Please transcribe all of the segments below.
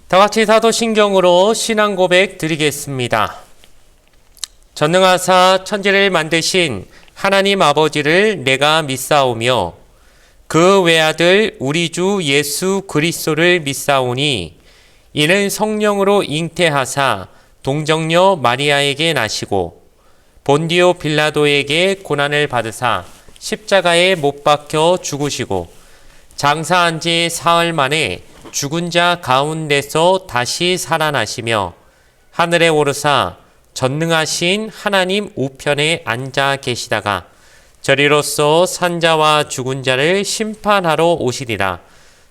다같이 사도신경으로 신앙 고백 드리겠습니다. 전능하사 천지를 만드신 하나님 아버지를 내가 믿사오며 그 외아들 우리 주 예수 그리스도를 믿사오니 이는 성령으로 잉태하사 동정녀 마리아에게 나시고 본디오 빌라도에게 고난을 받으사 십자가에 못 박혀 죽으시고 장사한 지 사흘 만에 죽은 자 가운데서 다시 살아나시며 하늘에 오르사 전능하신 하나님 우편에 앉아 계시다가 저리로서 산자와 죽은 자를 심판하러 오시리라.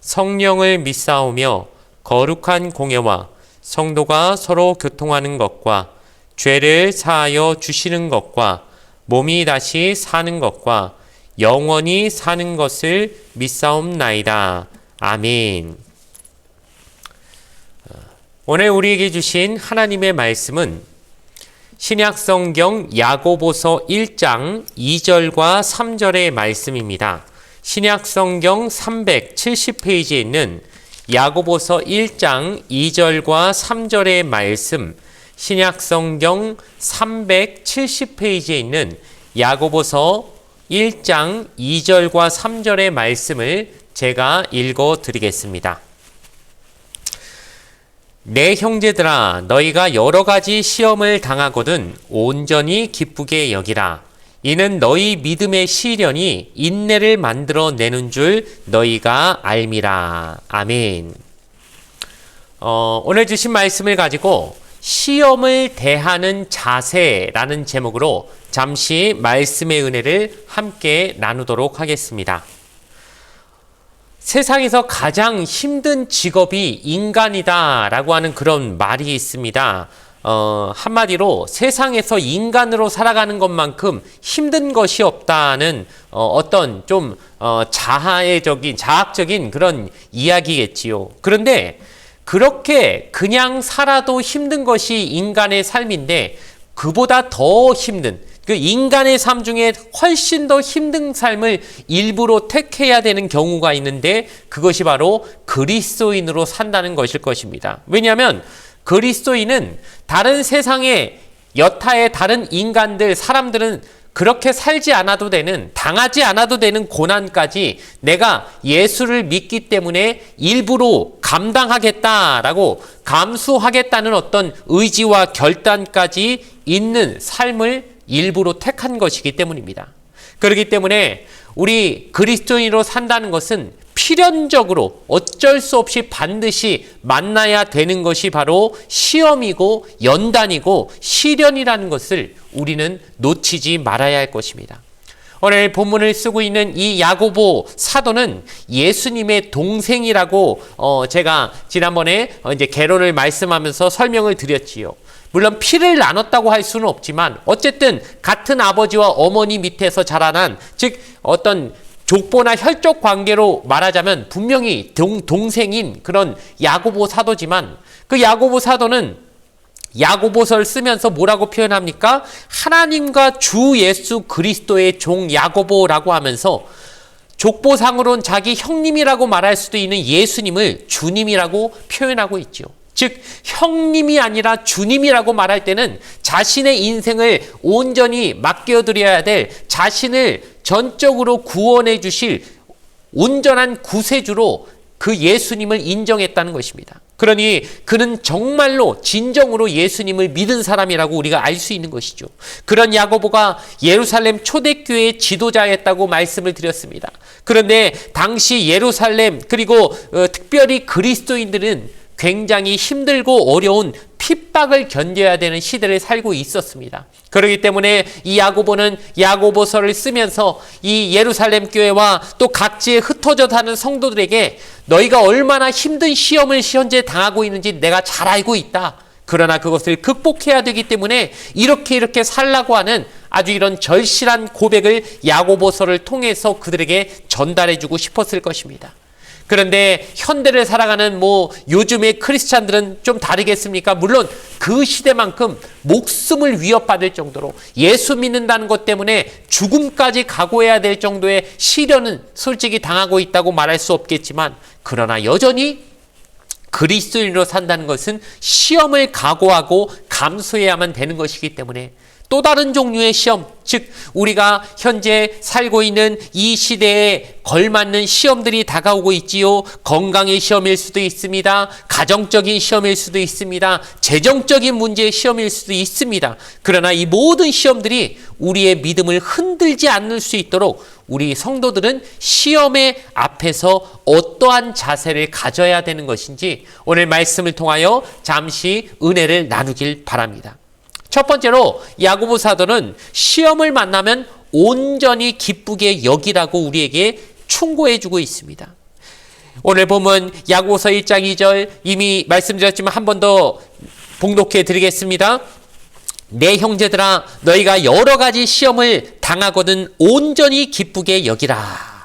성령을 믿사오며 거룩한 공예와 성도가 서로 교통하는 것과 죄를 사하여 주시는 것과 몸이 다시 사는 것과 영원히 사는 것을 믿사옵나이다. 아멘. 오늘 우리에게 주신 하나님의 말씀은 신약성경 야고보서 1장 2절과 3절의 말씀입니다. 신약성경 370페이지에 있는 야고보서 1장 2절과 3절의 말씀, 신약성경 370페이지에 있는 야고보서 1장 2절과 3절의 말씀을 제가 읽어 드리겠습니다. 내 형제들아, 너희가 여러 가지 시험을 당하거든 온전히 기쁘게 여기라. 이는 너희 믿음의 시련이 인내를 만들어내는 줄 너희가 알미라. 아멘. 오늘 주신 말씀을 가지고 시험을 대하는 자세라는 제목으로 잠시 말씀의 은혜를 함께 나누도록 하겠습니다. 세상에서 가장 힘든 직업이 인간이다 라고 하는 그런 말이 있습니다. 한마디로 세상에서 인간으로 살아가는 것만큼 힘든 것이 없다는 어떤 좀 자학적인 그런 이야기겠지요. 그런데 그렇게 그냥 살아도 힘든 것이 인간의 삶인데 그보다 더 힘든 그 인간의 삶 중에 훨씬 더 힘든 삶을 일부러 택해야 되는 경우가 있는데 그것이 바로 그리스도인으로 산다는 것일 것입니다. 왜냐하면 그리스도인은 다른 세상의 여타의 다른 인간들, 사람들은 그렇게 살지 않아도 되는, 당하지 않아도 되는 고난까지 내가 예수를 믿기 때문에 일부러 감당하겠다라고 감수하겠다는 어떤 의지와 결단까지 있는 삶을 일부러 택한 것이기 때문입니다. 그렇기 때문에 우리 그리스도인으로 산다는 것은 필연적으로 어쩔 수 없이 반드시 만나야 되는 것이 바로 시험이고 연단이고 시련이라는 것을 우리는 놓치지 말아야 할 것입니다. 오늘 본문을 쓰고 있는 이 야고보 사도는 예수님의 동생이라고 제가 지난번에 이제 개론을 말씀하면서 설명을 드렸지요. 물론 피를 나눴다고 할 수는 없지만 어쨌든 같은 아버지와 어머니 밑에서 자라난, 즉 어떤 족보나 혈족 관계로 말하자면 분명히 동생인 그런 야고보 사도지만 그 야고보 사도는 야고보서를 쓰면서 뭐라고 표현합니까? 하나님과 주 예수 그리스도의 종 야고보라고 하면서 족보상으로는 자기 형님이라고 말할 수도 있는 예수님을 주님이라고 표현하고 있죠. 즉 형님이 아니라 주님이라고 말할 때는 자신의 인생을 온전히 맡겨드려야 될, 자신을 전적으로 구원해 주실 온전한 구세주로 그 예수님을 인정했다는 것입니다. 그러니 그는 정말로 진정으로 예수님을 믿은 사람이라고 우리가 알 수 있는 것이죠. 그런 야고보가 예루살렘 초대교회의 지도자였다고 말씀을 드렸습니다. 그런데 당시 예루살렘 그리고 특별히 그리스도인들은 굉장히 힘들고 어려운 핍박을 견뎌야 되는 시대를 살고 있었습니다. 그렇기 때문에 이 야고보는 야고보서를 쓰면서 이 예루살렘 교회와 또 각지에 흩어져 사는 성도들에게 너희가 얼마나 힘든 시험을 현재 당하고 있는지 내가 잘 알고 있다. 그러나 그것을 극복해야 되기 때문에 이렇게 살라고 하는 아주 이런 절실한 고백을 야고보서를 통해서 그들에게 전달해주고 싶었을 것입니다. 그런데 현대를 살아가는 요즘의 크리스찬들은 좀 다르겠습니까? 물론 그 시대만큼 목숨을 위협받을 정도로 예수 믿는다는 것 때문에 죽음까지 각오해야 될 정도의 시련은 솔직히 당하고 있다고 말할 수 없겠지만, 그러나 여전히 그리스도인으로 산다는 것은 시험을 각오하고 감수해야만 되는 것이기 때문에 또 다른 종류의 시험, 즉 우리가 현재 살고 있는 이 시대에 걸맞는 시험들이 다가오고 있지요. 건강의 시험일 수도 있습니다. 가정적인 시험일 수도 있습니다. 재정적인 문제의 시험일 수도 있습니다. 그러나 이 모든 시험들이 우리의 믿음을 흔들지 않을 수 있도록 우리 성도들은 시험의 앞에서 어떠한 자세를 가져야 되는 것인지 오늘 말씀을 통하여 잠시 은혜를 나누길 바랍니다. 첫 번째로 야고보 사도는 시험을 만나면 온전히 기쁘게 여기라고 우리에게 충고해 주고 있습니다. 오늘 보면 야고보서 1장 2절 이미 말씀드렸지만 한 번 더 봉독해 드리겠습니다. 내 형제들아, 너희가 여러 가지 시험을 당하거든 온전히 기쁘게 여기라.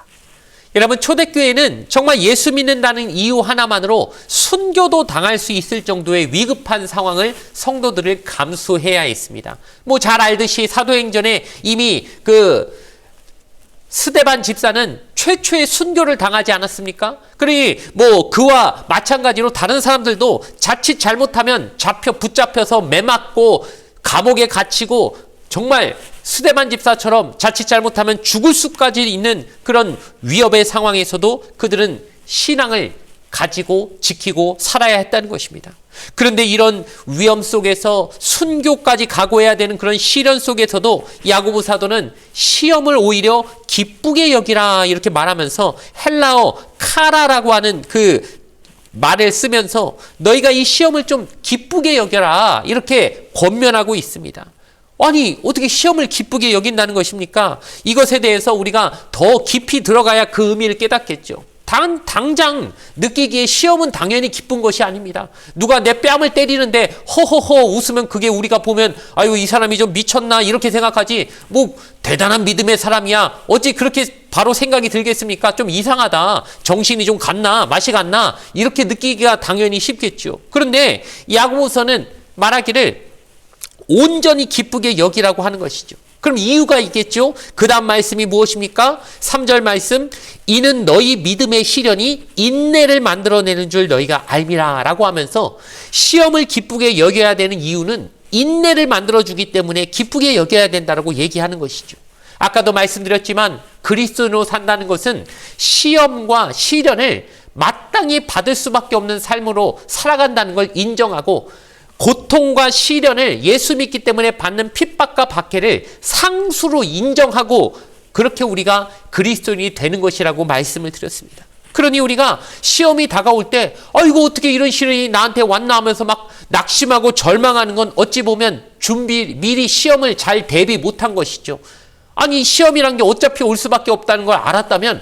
여러분, 초대교회는 정말 예수 믿는다는 이유 하나만으로 순교도 당할 수 있을 정도의 위급한 상황을 성도들을 감수해야 했습니다. 잘 알듯이 사도행전에 이미 스데반 집사는 최초의 순교를 당하지 않았습니까? 그와 마찬가지로 다른 사람들도 자칫 잘못하면 붙잡혀서 매맞고 감옥에 갇히고 정말 스데반 집사처럼 자칫 잘못하면 죽을 수까지 있는 그런 위협의 상황에서도 그들은 신앙을 가지고 지키고 살아야 했다는 것입니다. 그런데 이런 위험 속에서 순교까지 각오해야 되는 그런 시련 속에서도 야고보 사도는 시험을 오히려 기쁘게 여기라 이렇게 말하면서 헬라어 카라라고 하는 말을 쓰면서 너희가 이 시험을 좀 기쁘게 여겨라 이렇게 권면하고 있습니다. 아니, 어떻게 시험을 기쁘게 여긴다는 것입니까? 이것에 대해서 우리가 더 깊이 들어가야 그 의미를 깨닫겠죠. 당장 느끼기에 시험은 당연히 기쁜 것이 아닙니다. 누가 내 뺨을 때리는데 허허허 웃으면 그게 우리가 보면 아유, 이 사람이 좀 미쳤나 이렇게 생각하지, 대단한 믿음의 사람이야 어찌 그렇게 바로 생각이 들겠습니까? 좀 이상하다, 정신이 좀 갔나, 맛이 갔나 이렇게 느끼기가 당연히 쉽겠죠. 그런데 야고보서는 말하기를 온전히 기쁘게 여기라고 하는 것이죠. 그럼 이유가 있겠죠? 그 다음 말씀이 무엇입니까? 3절 말씀, 이는 너희 믿음의 시련이 인내를 만들어내는 줄 너희가 알미라 라고 하면서 시험을 기쁘게 여겨야 되는 이유는 인내를 만들어주기 때문에 기쁘게 여겨야 된다고 얘기하는 것이죠. 아까도 말씀드렸지만 그리스도인으로 산다는 것은 시험과 시련을 마땅히 받을 수밖에 없는 삶으로 살아간다는 걸 인정하고, 고통과 시련을 예수 믿기 때문에 받는 핍박과 박해를 상수로 인정하고, 그렇게 우리가 그리스도인이 되는 것이라고 말씀을 드렸습니다. 그러니 우리가 시험이 다가올 때 아이고 어떻게 이런 시련이 나한테 왔나 하면서 막 낙심하고 절망하는 건 어찌 보면 미리 시험을 잘 대비 못한 것이죠. 아니, 시험이란 게 어차피 올 수밖에 없다는 걸 알았다면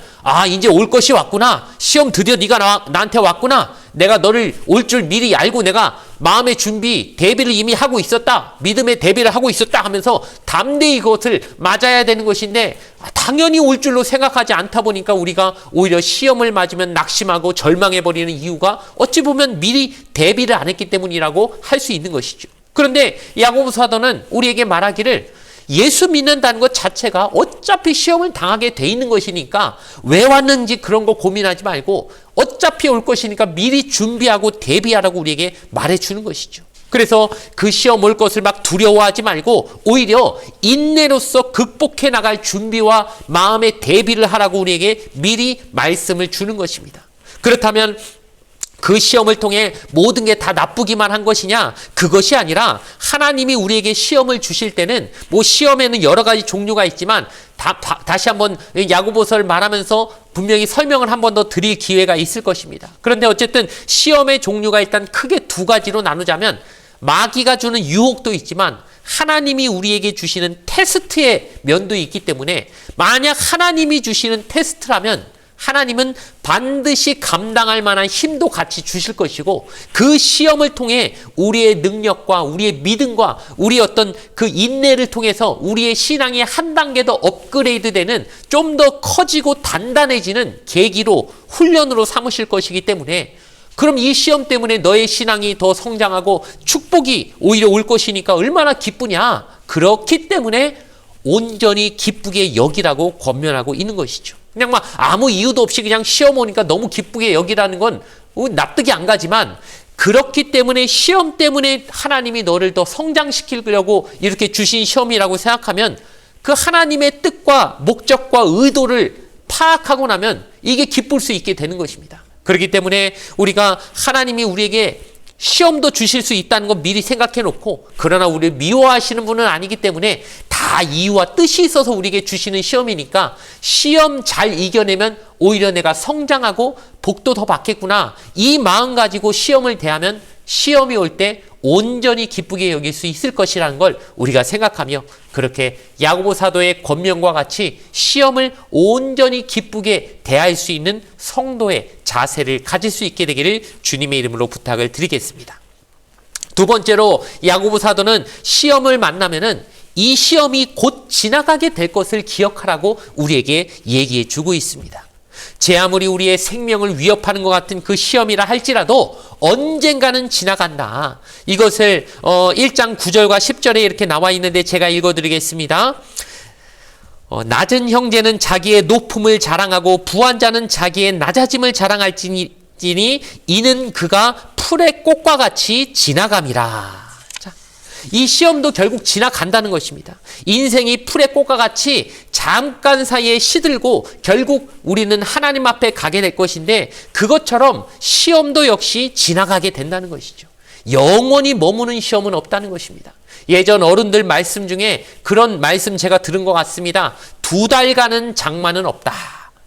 이제 올 것이 왔구나, 시험 드디어 네가 나한테 왔구나, 내가 너를 올 줄 미리 알고 내가 마음의 준비, 대비를 이미 하고 있었다, 믿음의 대비를 하고 있었다 하면서 담대히 그것을 맞아야 되는 것인데 당연히 올 줄로 생각하지 않다 보니까 우리가 오히려 시험을 맞으면 낙심하고 절망해버리는 이유가 어찌 보면 미리 대비를 안 했기 때문이라고 할 수 있는 것이죠. 그런데 야고보 사도는 우리에게 말하기를 예수 믿는다는 것 자체가 어차피 시험을 당하게 돼 있는 것이니까 왜 왔는지 그런 거 고민하지 말고 어차피 올 것이니까 미리 준비하고 대비하라고 우리에게 말해주는 것이죠. 그래서 그 시험 올 것을 막 두려워하지 말고 오히려 인내로서 극복해 나갈 준비와 마음의 대비를 하라고 우리에게 미리 말씀을 주는 것입니다. 그렇다면 그 시험을 통해 모든 게 다 나쁘기만 한 것이냐? 그것이 아니라 하나님이 우리에게 시험을 주실 때는 시험에는 여러 가지 종류가 있지만 다시 한번 야고보서를 말하면서 분명히 설명을 한 번 더 드릴 기회가 있을 것입니다. 그런데 어쨌든 시험의 종류가 일단 크게 두 가지로 나누자면 마귀가 주는 유혹도 있지만 하나님이 우리에게 주시는 테스트의 면도 있기 때문에 만약 하나님이 주시는 테스트라면 하나님은 반드시 감당할 만한 힘도 같이 주실 것이고 그 시험을 통해 우리의 능력과 우리의 믿음과 우리의 어떤 그 인내를 통해서 우리의 신앙이 한 단계 더 업그레이드되는 좀 더 커지고 단단해지는 계기로 훈련으로 삼으실 것이기 때문에 그럼 이 시험 때문에 너의 신앙이 더 성장하고 축복이 오히려 올 것이니까 얼마나 기쁘냐. 그렇기 때문에 온전히 기쁘게 여기라고 권면하고 있는 것이죠. 그냥 막 아무 이유도 없이 그냥 시험 오니까 너무 기쁘게 여기라는 건 납득이 안 가지만 그렇기 때문에 시험 때문에 하나님이 너를 더 성장시키려고 이렇게 주신 시험이라고 생각하면 그 하나님의 뜻과 목적과 의도를 파악하고 나면 이게 기쁠 수 있게 되는 것입니다. 그렇기 때문에 우리가 하나님이 우리에게 시험도 주실 수 있다는 건 미리 생각해 놓고 그러나 우리를 미워하시는 분은 아니기 때문에 다 이유와 뜻이 있어서 우리에게 주시는 시험이니까 시험 잘 이겨내면 오히려 내가 성장하고 복도 더 받겠구나. 이 마음 가지고 시험을 대하면 시험이 올 때 온전히 기쁘게 여길 수 있을 것이라는 걸 우리가 생각하며 그렇게 야고보 사도의 권면과 같이 시험을 온전히 기쁘게 대할 수 있는 성도의 자세를 가질 수 있게 되기를 주님의 이름으로 부탁을 드리겠습니다. 두 번째로 야고보 사도는 시험을 만나면은 이 시험이 곧 지나가게 될 것을 기억하라고 우리에게 얘기해 주고 있습니다. 제 아무리 우리의 생명을 위협하는 것 같은 그 시험이라 할지라도 언젠가는 지나간다. 이것을 1장 9절과 10절에 이렇게 나와 있는데 제가 읽어드리겠습니다. 낮은 형제는 자기의 높음을 자랑하고 부한 자는 자기의 낮아짐을 자랑할지니 이는 그가 풀의 꽃과 같이 지나감이라. 이 시험도 결국 지나간다는 것입니다. 인생이 풀의 꽃과 같이 잠깐 사이에 시들고 결국 우리는 하나님 앞에 가게 될 것인데 그것처럼 시험도 역시 지나가게 된다는 것이죠. 영원히 머무는 시험은 없다는 것입니다. 예전 어른들 말씀 중에 그런 말씀 제가 들은 것 같습니다. 2달간은 장마는 없다.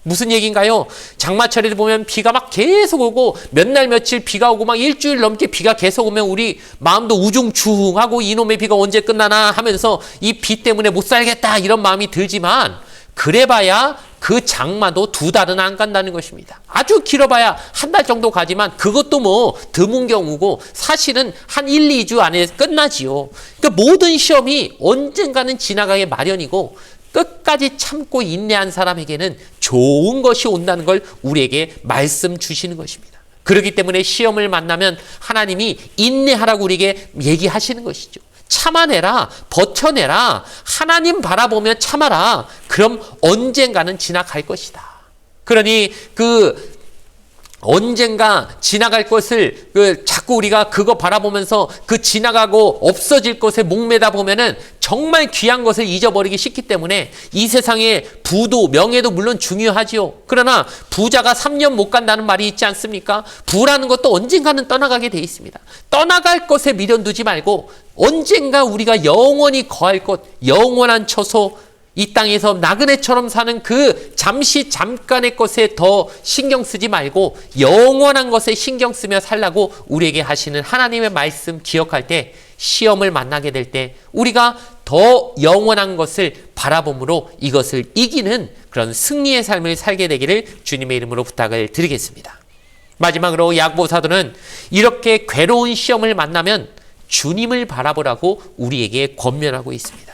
무슨 얘기인가요? 장마철에 보면 비가 막 계속 오고 몇 날 며칠 비가 오고 막 일주일 넘게 비가 계속 오면 우리 마음도 우중충하고 이놈의 비가 언제 끝나나 하면서 이 비 때문에 못 살겠다 이런 마음이 들지만 그래봐야 그 장마도 2달은 안 간다는 것입니다. 아주 길어봐야 한 달 정도 가지만 그것도 뭐 드문 경우고 사실은 한 1, 2주 안에 끝나지요. 그러니까 모든 시험이 언젠가는 지나가게 마련이고 끝까지 참고 인내한 사람에게는 좋은 것이 온다는 걸 우리에게 말씀 주시는 것입니다. 그렇기 때문에 시험을 만나면 하나님이 인내하라고 우리에게 얘기하시는 것이죠. 참아내라, 버텨내라, 하나님 바라보며 참아라. 그럼 언젠가는 지나갈 것이다. 그러니 언젠가 지나갈 것을 자꾸 우리가 그거 바라보면서 그 지나가고 없어질 것에 목매다 보면은 정말 귀한 것을 잊어버리기 쉽기 때문에 이 세상의 부도 명예도 물론 중요하지요. 그러나 부자가 3년 못 간다는 말이 있지 않습니까? 부라는 것도 언젠가는 떠나가게 돼 있습니다. 떠나갈 것에 미련 두지 말고 언젠가 우리가 영원히 거할 것, 영원한 처소, 이 땅에서 나그네처럼 사는 그 잠깐의 것에 더 신경 쓰지 말고 영원한 것에 신경 쓰며 살라고 우리에게 하시는 하나님의 말씀 기억할 때 시험을 만나게 될 때 우리가 더 영원한 것을 바라봄으로 이것을 이기는 그런 승리의 삶을 살게 되기를 주님의 이름으로 부탁을 드리겠습니다. 마지막으로 야고보 사도는 이렇게 괴로운 시험을 만나면 주님을 바라보라고 우리에게 권면하고 있습니다.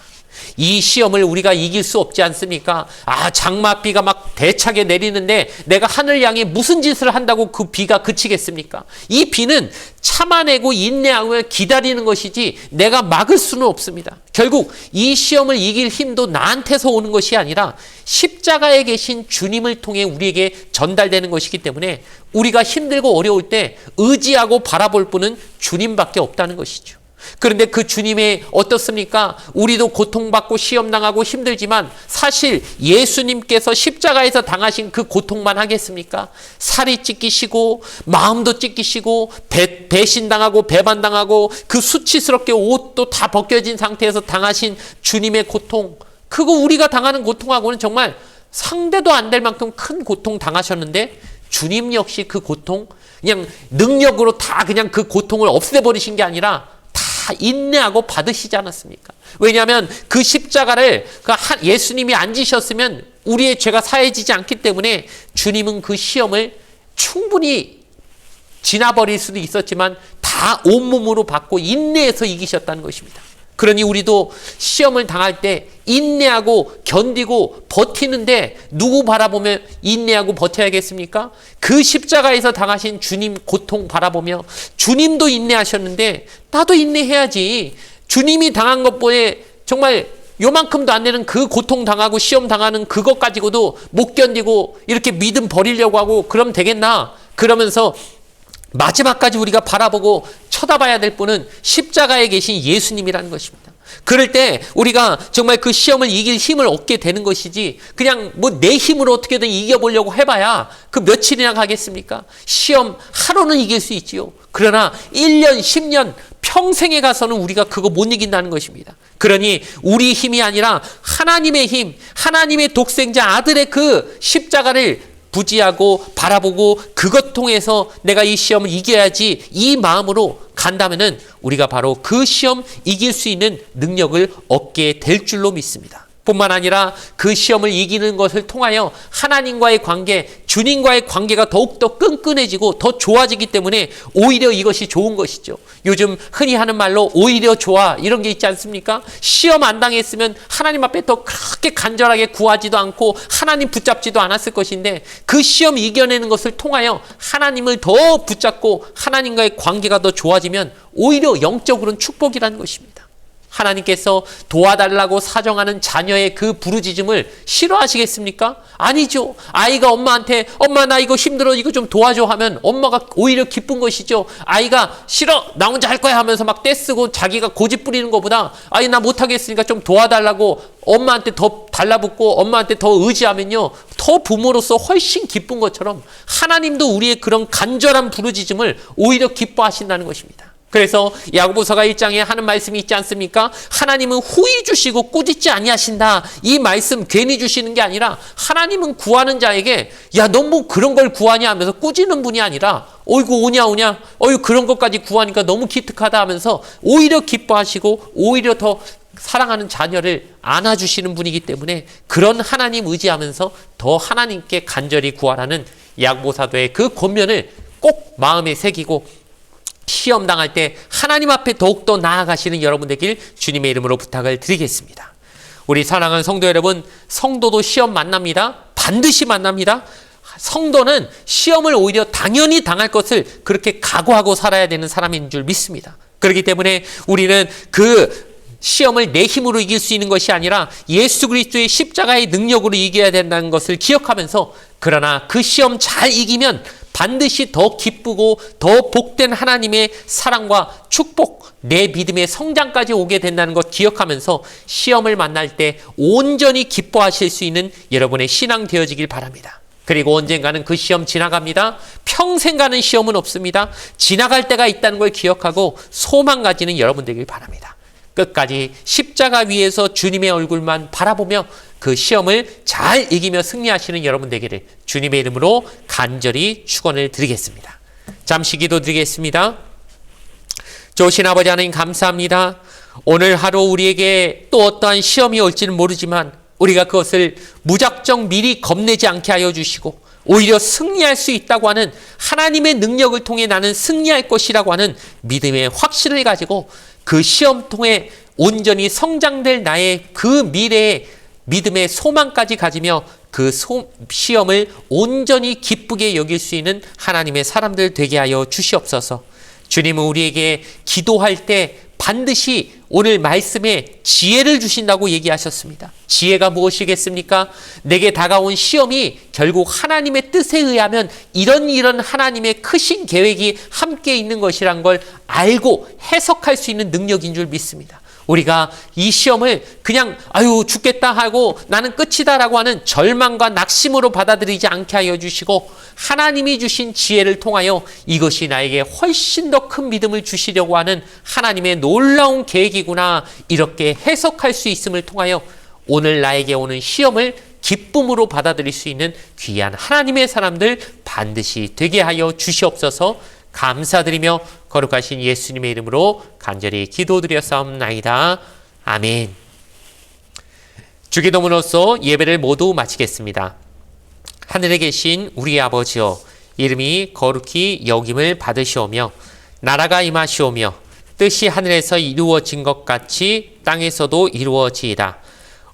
이 시험을 우리가 이길 수 없지 않습니까? 장맛비가 막 대차게 내리는데 내가 하늘 향해 무슨 짓을 한다고 그 비가 그치겠습니까? 이 비는 참아내고 인내하고 기다리는 것이지 내가 막을 수는 없습니다. 결국 이 시험을 이길 힘도 나한테서 오는 것이 아니라 십자가에 계신 주님을 통해 우리에게 전달되는 것이기 때문에 우리가 힘들고 어려울 때 의지하고 바라볼 분은 주님밖에 없다는 것이죠. 그런데 그 주님의 어떻습니까? 우리도 고통받고 시험당하고 힘들지만 사실 예수님께서 십자가에서 당하신 그 고통만 하겠습니까? 살이 찢기시고 마음도 찢기시고 배신당하고 배반당하고 그 수치스럽게 옷도 다 벗겨진 상태에서 당하신 주님의 고통, 그거 우리가 당하는 고통하고는 정말 상대도 안 될 만큼 큰 고통 당하셨는데 주님 역시 그 고통 그냥 능력으로 다 그냥 그 고통을 없애버리신 게 아니라 다 다 인내하고 받으시지 않았습니까? 왜냐하면 그 십자가를 예수님이 안 지셨으면 우리의 죄가 사해지지 않기 때문에 주님은 그 시험을 충분히 지나버릴 수도 있었지만 다 온몸으로 받고 인내해서 이기셨다는 것입니다. 그러니 우리도 시험을 당할 때 인내하고 견디고 버티는데 누구 바라보며 인내하고 버텨야겠습니까? 그 십자가에서 당하신 주님 고통 바라보며 주님도 인내하셨는데 나도 인내해야지. 주님이 당한 것보다 정말 요만큼도 안 되는 그 고통 당하고 시험 당하는 그것 가지고도 못 견디고 이렇게 믿음 버리려고 하고 그럼 되겠나? 그러면서 마지막까지 우리가 바라보고 쳐다봐야 될 분은 십자가에 계신 예수님이라는 것입니다. 그럴 때 우리가 정말 그 시험을 이길 힘을 얻게 되는 것이지 그냥 뭐 내 힘으로 어떻게든 이겨보려고 해봐야 그 며칠이나 가겠습니까? 시험 하루는 이길 수 있지요. 그러나 1년, 10년, 평생에 가서는 우리가 그거 못 이긴다는 것입니다. 그러니 우리 힘이 아니라 하나님의 힘, 하나님의 독생자 아들의 그 십자가를 부지하고 바라보고 그것 통해서 내가 이 시험을 이겨야지 이 마음으로 간다면은 우리가 바로 그 시험 이길 수 있는 능력을 얻게 될 줄로 믿습니다. 뿐만 아니라 그 시험을 이기는 것을 통하여 하나님과의 관계, 주님과의 관계가 더욱더 끈끈해지고 더 좋아지기 때문에 오히려 이것이 좋은 것이죠. 요즘 흔히 하는 말로 오히려 좋아 이런 게 있지 않습니까? 시험 안 당했으면 하나님 앞에 더 그렇게 간절하게 구하지도 않고 하나님 붙잡지도 않았을 것인데 그 시험 이겨내는 것을 통하여 하나님을 더 붙잡고 하나님과의 관계가 더 좋아지면 오히려 영적으로는 축복이라는 것입니다. 하나님께서 도와달라고 사정하는 자녀의 그 부르짖음을 싫어하시겠습니까? 아니죠. 아이가 엄마한테 엄마 나 이거 힘들어 이거 좀 도와줘 하면 엄마가 오히려 기쁜 것이죠. 아이가 싫어 나 혼자 할 거야 하면서 막 떼쓰고 자기가 고집 부리는 것보다 아이 나 못하겠으니까 좀 도와달라고 엄마한테 더 달라붙고 엄마한테 더 의지하면요 더 부모로서 훨씬 기쁜 것처럼 하나님도 우리의 그런 간절한 부르짖음을 오히려 기뻐하신다는 것입니다. 그래서 야고보서가 1장에 하는 말씀이 있지 않습니까? 하나님은 후히 주시고 꾸짖지 아니하신다. 이 말씀 괜히 주시는 게 아니라 하나님은 구하는 자에게 야, 너 뭐 그런 걸 구하냐 하면서 꾸짖는 분이 아니라 어이구 오냐 어이구 그런 것까지 구하니까 너무 기특하다 하면서 오히려 기뻐하시고 오히려 더 사랑하는 자녀를 안아주시는 분이기 때문에 그런 하나님 의지하면서 더 하나님께 간절히 구하라는 야고보 사도의 그 권면을 꼭 마음에 새기고 시험 당할 때 하나님 앞에 더욱더 나아가시는 여러분 되길 주님의 이름으로 부탁을 드리겠습니다. 우리 사랑하는 성도 여러분, 성도도 시험 만납니다. 반드시 만납니다. 성도는 시험을 오히려 당연히 당할 것을 그렇게 각오하고 살아야 되는 사람인 줄 믿습니다. 그렇기 때문에 우리는 그 시험을 내 힘으로 이길 수 있는 것이 아니라 예수 그리스도의 십자가의 능력으로 이겨야 된다는 것을 기억하면서 그러나 그 시험 잘 이기면 반드시 더 기쁘고 더 복된 하나님의 사랑과 축복, 내 믿음의 성장까지 오게 된다는 것 기억하면서 시험을 만날 때 온전히 기뻐하실 수 있는 여러분의 신앙 되어지길 바랍니다. 그리고 언젠가는 그 시험 지나갑니다. 평생 가는 시험은 없습니다. 지나갈 때가 있다는 걸 기억하고 소망 가지는 여러분 되길 바랍니다. 끝까지 십자가 위에서 주님의 얼굴만 바라보며 그 시험을 잘 이기며 승리하시는 여러분 되기를 주님의 이름으로 간절히 축원을 드리겠습니다. 잠시 기도드리겠습니다. 좋으신 아버지 하나님 감사합니다. 오늘 하루 우리에게 또 어떠한 시험이 올지는 모르지만 우리가 그것을 무작정 미리 겁내지 않게 하여 주시고 오히려 승리할 수 있다고 하는 하나님의 능력을 통해 나는 승리할 것이라고 하는 믿음의 확신을 가지고 그 시험 통해 온전히 성장될 나의 그 미래의 믿음의 소망까지 가지며 그 시험을 온전히 기쁘게 여길 수 있는 하나님의 사람들 되게 하여 주시옵소서. 주님은 우리에게 기도할 때 반드시 오늘 말씀에 지혜를 주신다고 얘기하셨습니다. 지혜가 무엇이겠습니까? 내게 다가온 시험이 결국 하나님의 뜻에 의하면 이런 하나님의 크신 계획이 함께 있는 것이란 걸 알고 해석할 수 있는 능력인 줄 믿습니다. 우리가 이 시험을 그냥 아유 죽겠다 하고 나는 끝이다라고 하는 절망과 낙심으로 받아들이지 않게 하여 주시고 하나님이 주신 지혜를 통하여 이것이 나에게 훨씬 더 큰 믿음을 주시려고 하는 하나님의 놀라운 계획이구나 이렇게 해석할 수 있음을 통하여 오늘 나에게 오는 시험을 기쁨으로 받아들일 수 있는 귀한 하나님의 사람들 반드시 되게 하여 주시옵소서. 감사드리며 거룩하신 예수님의 이름으로 간절히 기도드렸사옵나이다. 아멘. 주기도문으로써 예배를 모두 마치겠습니다. 하늘에 계신 우리 아버지여, 이름이 거룩히 여김을 받으시오며 나라가 임하시오며 뜻이 하늘에서 이루어진 것 같이 땅에서도 이루어지이다.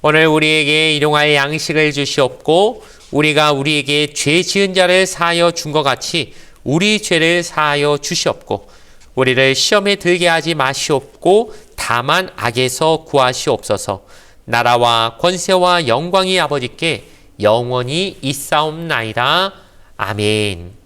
오늘 우리에게 일용할 양식을 주시옵고 우리가 우리에게 죄 지은 자를 사하여 준 것 같이 우리 죄를 사하여 주시옵고 우리를 시험에 들게 하지 마시옵고 다만 악에서 구하시옵소서. 나라와 권세와 영광이 아버지께 영원히 있사옵나이다. 아멘.